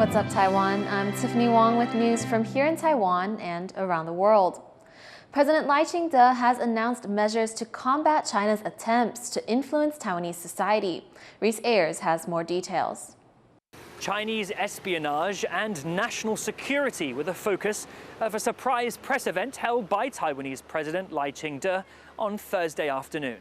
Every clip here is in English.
What's up, Taiwan? I'm Tiffany Wong with news from here in Taiwan and around the world. President Lai Ching-te has announced measures to combat China's attempts to influence Taiwanese society. Reese Ayers has more details. Chinese espionage and national security were the focus of a surprise press event held by Taiwanese President Lai Ching-te on Thursday afternoon.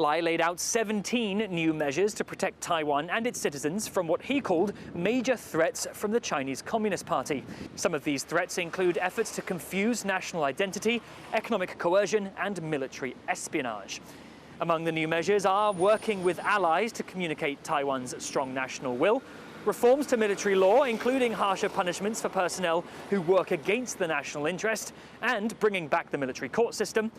Lai laid out 17 new measures to protect Taiwan and its citizens from what he called major threats from the Chinese Communist Party. Some of these threats include efforts to confuse national identity, economic coercion, and military espionage. Among the new measures are working with allies to communicate Taiwan's strong national will, reforms to military law, including harsher punishments for personnel who work against the national interest, and bringing back the military court system,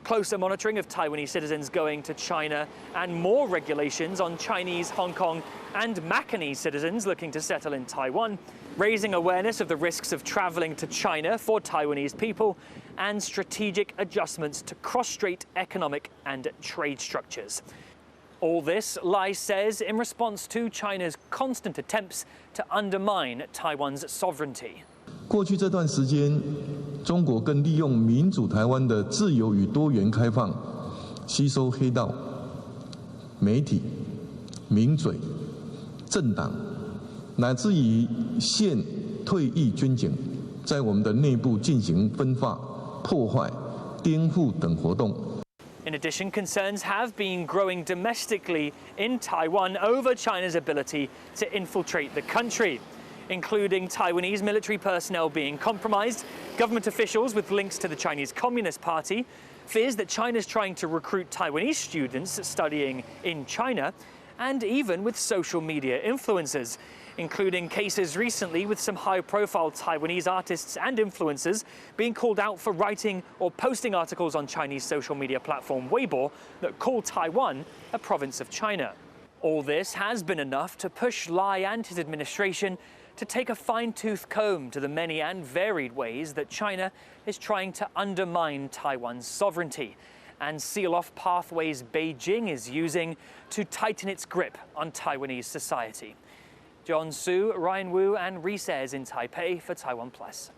closer monitoring of Taiwanese citizens going to China, and more regulations on Chinese, Hong Kong, and Macanese citizens looking to settle in Taiwan, raising awareness of the risks of traveling to China for Taiwanese people, and strategic adjustments to cross-strait economic and trade structures. All this, Lai says, in response to China's constant attempts to undermine Taiwan's sovereignty. 过去这段时间，中国更利用民主台湾的自由与多元开放，吸收黑道、媒体、名嘴、政党，乃至于现退役军警，在我们的内部进行分化、破坏、颠覆等活动。 In addition, concerns have been growing domestically in Taiwan over China's ability to infiltrate the country, including Taiwanese military personnel being compromised, government officials with links to the Chinese Communist Party, fears that China's trying to recruit Taiwanese students studying in China, and even with social media influencers, including cases recently with some high-profile Taiwanese artists and influencers being called out for writing or posting articles on Chinese social media platform Weibo that call Taiwan a province of China. All this has been enough to push Lai and his administration to take a fine-tooth comb to the many and varied ways that China is trying to undermine Taiwan's sovereignty and seal off pathways Beijing is using to tighten its grip on Taiwanese society. John Su, Ryan Wu, and Reese Ayers in Taipei for TaiwanPlus.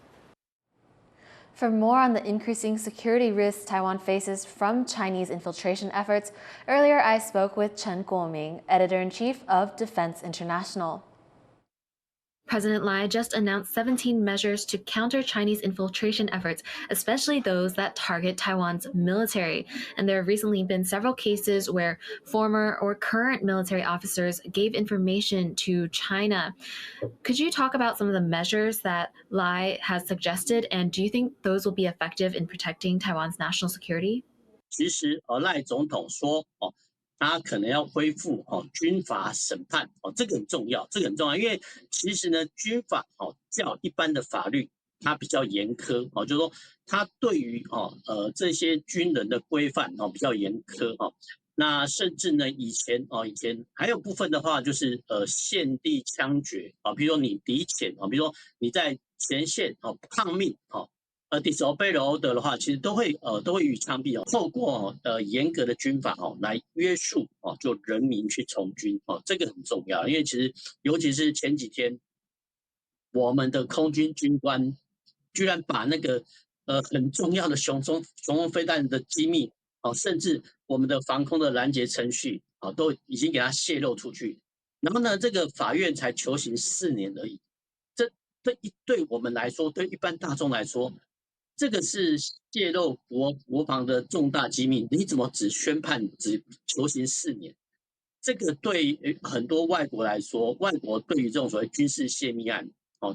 For more on the increasing security risks Taiwan faces from Chinese infiltration efforts, earlier I spoke with Chen Guoming, editor-in-chief of Defense International. President Lai just announced 17 measures to counter Chinese infiltration efforts, especially those that target Taiwan's military. And there have recently been several cases where former or current military officers gave information to China. Could you talk about some of the measures that Lai has suggested, and do you think those will be effective in protecting Taiwan's national security? 其实，赖总统说，他可能要恢复军法审判这个很重要，这个很重要，因为其实呢，军法较一般的法律它比较严苛就是说它对于这些军人的规范比较严苛那甚至呢，以前还有部分的话就是限地枪决比如说你敌前比如说你在前线抗命disobey the order 的话，其实都会予以枪毙透过严格的军法来约束就人民去从军这个很重要，因为其实尤其是前几天，我们的空军军官居然把那个很重要的雄风飞弹的机密甚至我们的防空的拦截程序都已经给它泄露出去，然后呢，这个法院才求刑4年而已。这对我们来说，对一般大众来说。这个是泄露国防的重大机密，你怎么只宣判只求刑4年？这个对很多外国来说，外国对于这种所谓军事泄密案，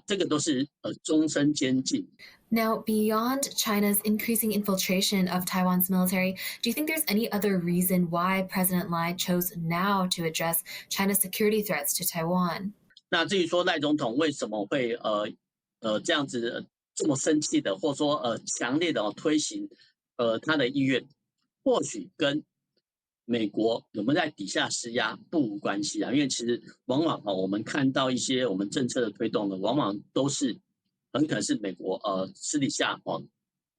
这个都是终身监禁。Now, beyond China's increasing infiltration of Taiwan's military, do you think there's any other reason why President Lai chose now to address China's security threats to Taiwan? 那至于说赖总统为什么会这样子？这么生气的，或者说强烈的推行他的意愿，或许跟美国有没有在底下施压不无关系因为其实往往我们看到一些我们政策的推动呢，往往都是很可能是美国私底下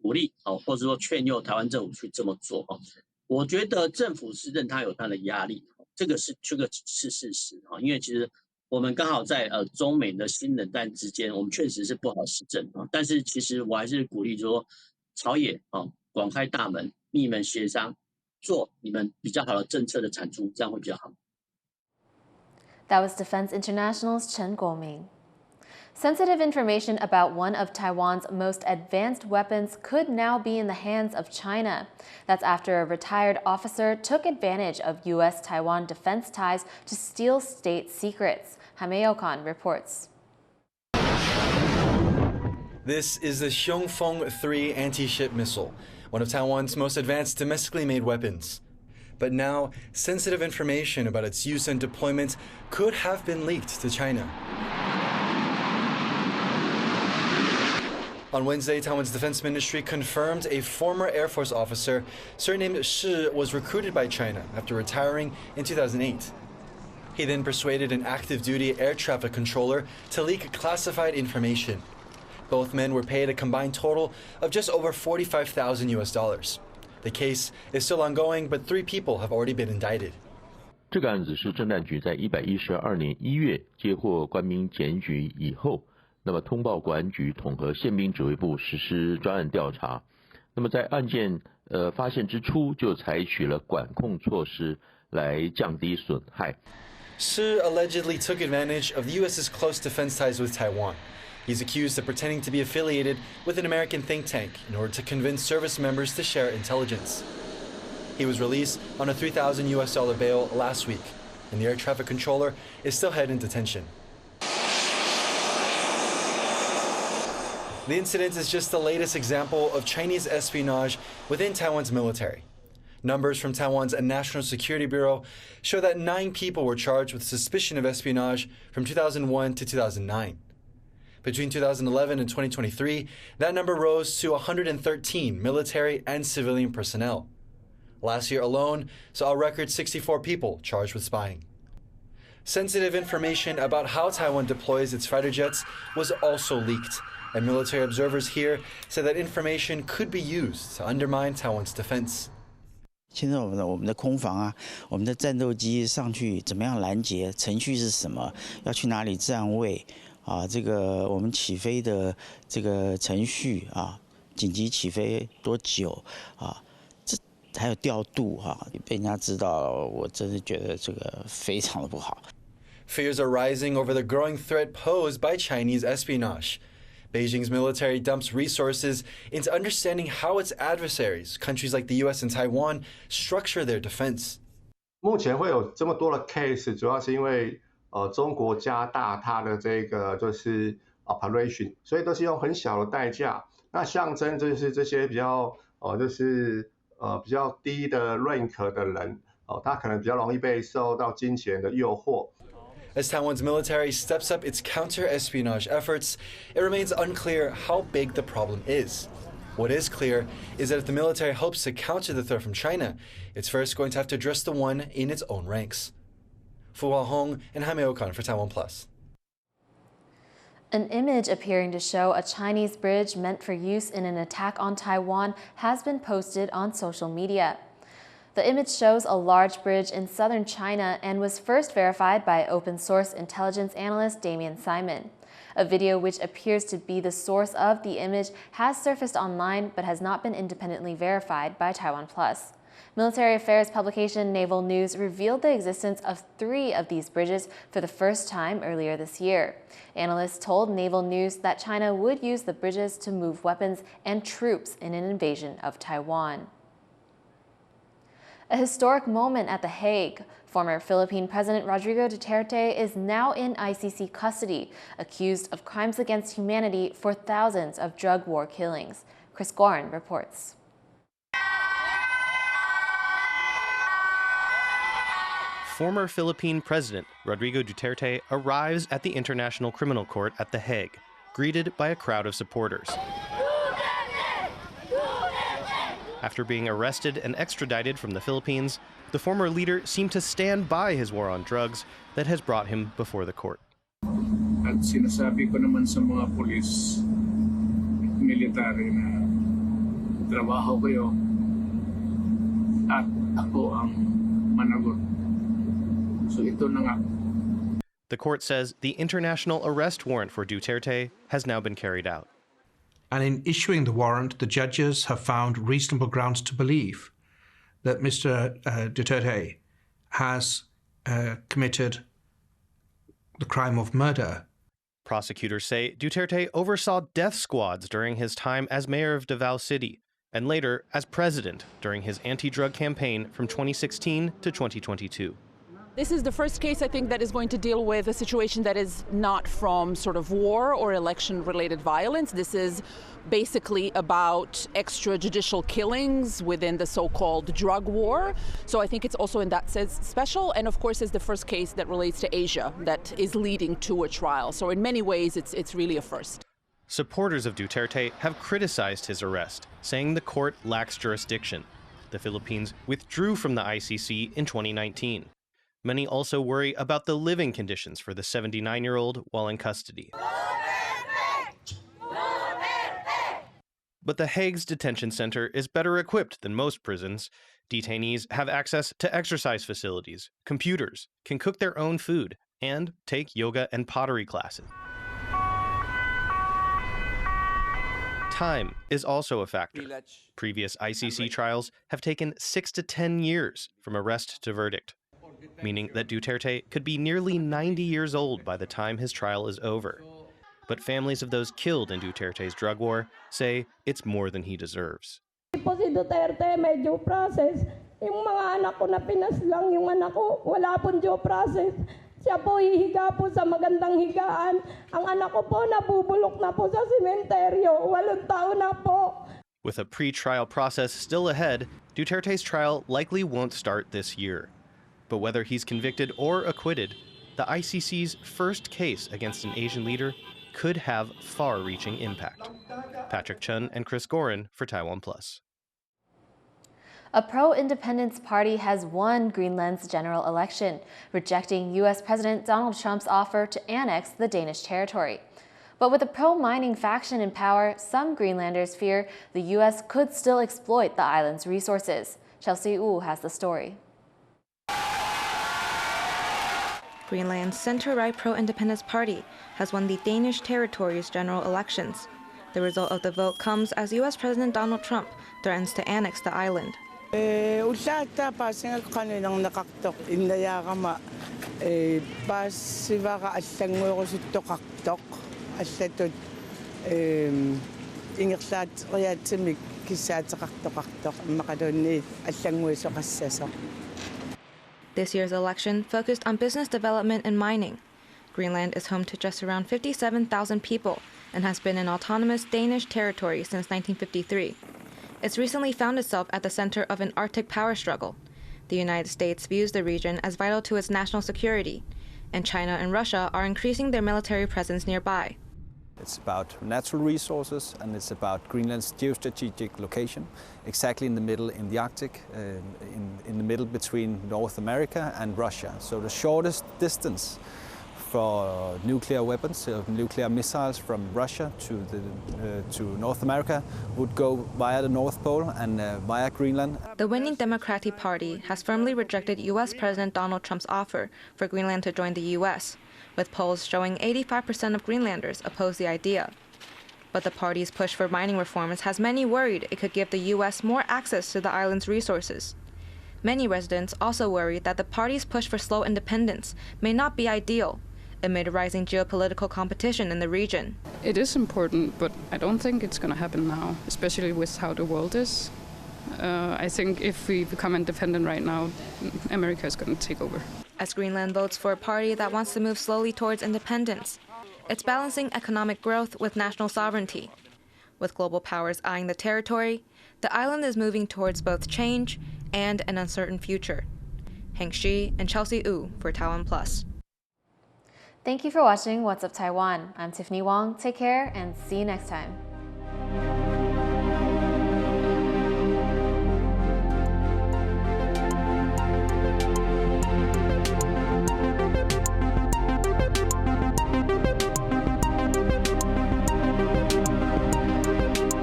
鼓励或者说劝诱台湾政府去这么做我觉得政府是认他有他的压力，这个是事实因为其实我们刚好在中美的新冷战之间，我们确实是不好施政啊。但是其实我还是鼓励说，朝野广开大门，密门协商，做你们比较好的政策的产出，这样会比较好。That was Defense International's Chen Guoming. Sensitive information about one of Taiwan's most advanced weapons could now be in the hands of China. That's after a retired officer took advantage of U.S.-Taiwan defense ties to steal state secrets. Hameyokan reports. This is the Xiongfeng 3 anti-ship missile, one of Taiwan's most advanced domestically made weapons. But now, sensitive information about its use and deployment could have been leaked to China. On Wednesday, Taiwan's defense ministry confirmed a former Air Force officer surnamed Shi was recruited by China after retiring in 2008. He then persuaded an active duty air traffic controller to leak classified information. Both men were paid a combined total of just over $45,000 US. The case is still ongoing, but 3 people have already been indicted. 这个案子是政战局在112年1月接获官兵检举以后，那么通报国安局统合宪兵指挥部实施专案调查。那么在案件发现之初，就采取了管控措施来降低损害。Shi allegedly took advantage of the U.S.'s close defense ties with Taiwan. He's accused of pretending to be affiliated with an American think tank in order to convince service members to share intelligence. He was released on a $3,000 US bail last week, and the air traffic controller is still held in detention. The incident is just the latest example of Chinese espionage within Taiwan's military. Numbers from Taiwan's National Security Bureau show that 9 people were charged with suspicion of espionage from 2001 to 2009. Between 2011 and 2023, that number rose to 113 military and civilian personnel. Last year alone saw a record 64 people charged with spying. Sensitive information about how Taiwan deploys its fighter jets was also leaked, and military observers here said that information could be used to undermine Taiwan's defense. 现在我们的空防啊，我们的战斗机上去怎么样拦截？程序是什么？要去哪里站位？啊，这个我们起飞的这个程序啊，紧急起飞多久啊？这还有调度哈，被人家知道，我真是觉得这个非常的不好。Fears are rising over the growing threat posed by Chinese espionage. Beijing's military dumps resources into understanding how its adversaries, countries like the U.S. and Taiwan, structure their defense. 目前会有这么多的 case， 主要是因为中国加大它的这个就是 operation， 所以都是用很小的代价。那象征就是这些比较比较低的 rank 的人他可能比较容易被受到金钱的诱惑。As Taiwan's military steps up its counter-espionage efforts, it remains unclear how big the problem is. What is clear is that if the military hopes to counter the threat from China, it's first going to have to address the one in its own ranks. Fu Hong and Hameyokan for TaiwanPlus. An image appearing to show a Chinese bridge meant for use in an attack on Taiwan has been posted on social media. The image shows a large bridge in southern China and was first verified by open-source intelligence analyst Damian Simon. A video which appears to be the source of the image has surfaced online but has not been independently verified by TaiwanPlus. Military affairs publication Naval News revealed the existence of 3 of these bridges for the first time earlier this year. Analysts told Naval News that China would use the bridges to move weapons and troops in an invasion of Taiwan. A historic moment at The Hague. Former Philippine President Rodrigo Duterte is now in ICC custody, accused of crimes against humanity for thousands of drug war killings. Chris Gorin reports. Former Philippine President Rodrigo Duterte arrives at the International Criminal Court at The Hague, greeted by a crowd of supporters. After being arrested and extradited from the Philippines, the former leader seemed to stand by his war on drugs that has brought him before the court. At sinasabi ko naman sa mga pulis, military na trabaho kayo at ako ang managot. So ito na nga. The court says the international arrest warrant for Duterte has now been carried out. And in issuing the warrant, the judges have found reasonable grounds to believe that Mr. Duterte has committed the crime of murder. Prosecutors say Duterte oversaw death squads during his time as mayor of Davao City and later as president during his anti-drug campaign from 2016 to 2022. This is the first case, I think, that is going to deal with a situation that is not from sort of war or election-related violence. This is basically about extrajudicial killings within the so-called drug war. So I think it's also in that sense special. And of course, it's the first case that relates to Asia that is leading to a trial. So in many ways, it's really a first. Supporters of Duterte have criticized his arrest, saying the court lacks jurisdiction. The Philippines withdrew from the ICC in 2019. Many also worry about the living conditions for the 79-year-old while in custody. But the Hague's detention center is better equipped than most prisons. Detainees have access to exercise facilities, computers, can cook their own food, and take yoga and pottery classes. Time is also a factor. Previous ICC trials have taken 6 to 10 years from arrest to verdict, meaning that Duterte could be nearly 90 years old by the time his trial is over. But families of those killed in Duterte's drug war say it's more than he deserves. Po si Duterte may due process. Yung mga anak ko na pinas lang, yung anak ko wala pong due process. Siya po hihiga po sa magandang higaan. Ang anak ko po nabubulok na po sa sementeryo. 8 taon na po. With a pre-trial process still ahead, Duterte's trial likely won't start this year. But whether he's convicted or acquitted, the ICC's first case against an Asian leader could have far-reaching impact. Patrick Chun and Chris Gorin for TaiwanPlus. A pro-independence party has won Greenland's general election, rejecting U.S. President Donald Trump's offer to annex the Danish territory. But with a pro-mining faction in power, some Greenlanders fear the U.S. could still exploit the island's resources. Chelsea Wu has the story. Greenland's center-right pro-independence party has won the Danish territory's general elections. The result of the vote comes as U.S. President Donald Trump threatens to annex the island. This year's election focused on business development and mining. Greenland is home to just around 57,000 people and has been an autonomous Danish territory since 1953. It's recently found itself at the center of an Arctic power struggle. The United States views the region as vital to its national security, and China and Russia are increasing their military presence nearby. It's about natural resources, and it's about Greenland's geostrategic location, exactly in the middle in the Arctic, in the middle between North America and Russia. So the shortest distance for nuclear weapons, nuclear missiles from Russia to North America would go via the North Pole and via Greenland. The winning Democratic Party has firmly rejected U.S. President Donald Trump's offer for Greenland to join the U.S., with polls showing 85% of Greenlanders oppose the idea. But the party's push for mining reforms has many worried it could give the U.S. more access to the island's resources. Many residents also worry that the party's push for slow independence may not be ideal amid rising geopolitical competition in the region. It is important, but I don't think it's going to happen now, especially with how the world is. I think if we become independent right now, America is going to take over. As Greenland votes for a party that wants to move slowly towards independence, it's balancing economic growth with national sovereignty. With global powers eyeing the territory, the island is moving towards both change and an uncertain future. Heng Shi and Chelsea Wu for TaiwanPlus. Thank you for watching What's Up Taiwan. I'm Tiffany Wong. Take care and see you next time.